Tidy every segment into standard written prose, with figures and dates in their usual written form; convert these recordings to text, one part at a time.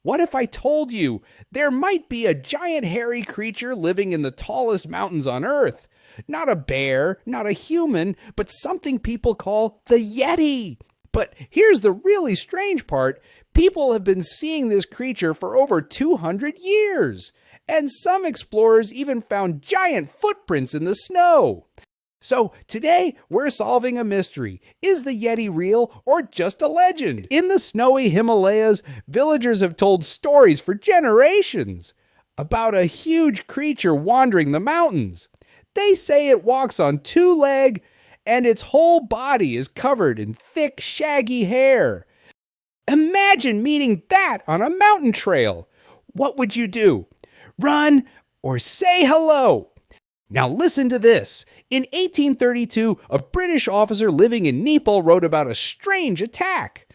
What if I told you there might be a giant hairy creature living in the tallest mountains on Earth? Not a bear, not a human, but something people call the Yeti. But here's the really strange part. People have been seeing this creature for over 200 years. And some explorers even found giant footprints in the snow. So today we're solving a mystery. Is the Yeti real or just a legend? In the snowy Himalayas, villagers have told stories for generations about a huge creature wandering the mountains. They say it walks on two legs and its whole body is covered in thick, shaggy hair. Imagine meeting that on a mountain trail. What would you do? Run or say hello? Now listen to this. In 1832, a British officer living in Nepal wrote about a strange attack.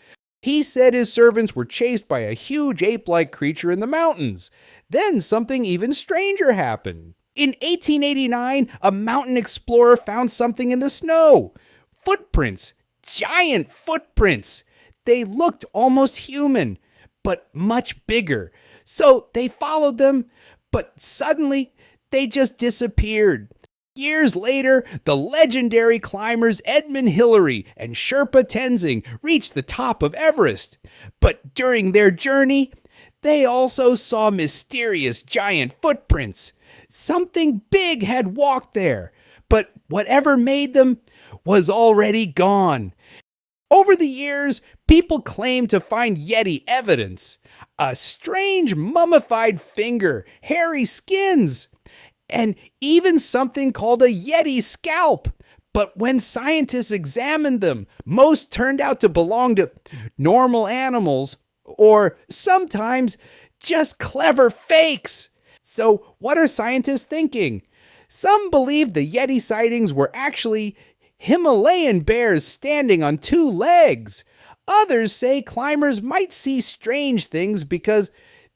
He said his servants were chased by a huge ape-like creature in the mountains. Then something even stranger happened. In 1889, a mountain explorer found something in the snow. Footprints. Giant footprints. They looked almost human, but much bigger. So they followed them, but suddenly they just disappeared. Years later, the legendary climbers Edmund Hillary and Sherpa Tenzing reached the top of Everest. But during their journey, they also saw mysterious giant footprints. Something big had walked there, but whatever made them was already gone. Over the years, people claim to find Yeti evidence. A strange mummified finger, hairy skins, and even something called a Yeti scalp. But when scientists examined them, most turned out to belong to normal animals, or sometimes just clever fakes. So what are scientists thinking? Some believe the Yeti sightings were actually Himalayan bears standing on two legs. Others say climbers might see strange things because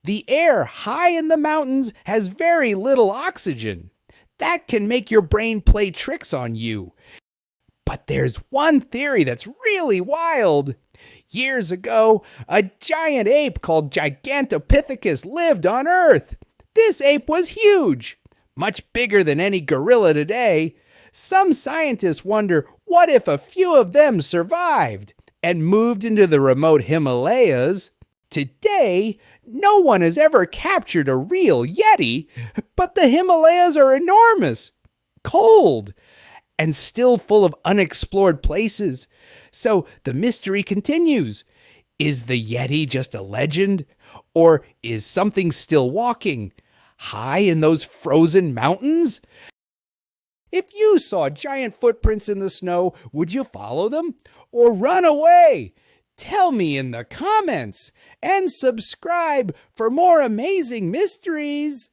the air high in the mountains has very little oxygen. That can make your brain play tricks on you. But there's one theory that's really wild. Years ago, a giant ape called Gigantopithecus lived on Earth. This ape was huge, much bigger than any gorilla today. Some scientists wonder what if a few of them survived and moved into the remote Himalayas. Today, no one has ever captured a real Yeti, but the Himalayas are enormous, cold, and still full of unexplored places. So the mystery continues. Is the Yeti just a legend? Or is something still walking high in those frozen mountains? If you saw giant footprints in the snow, would you follow them or run away? Tell me in the comments and subscribe for more amazing mysteries.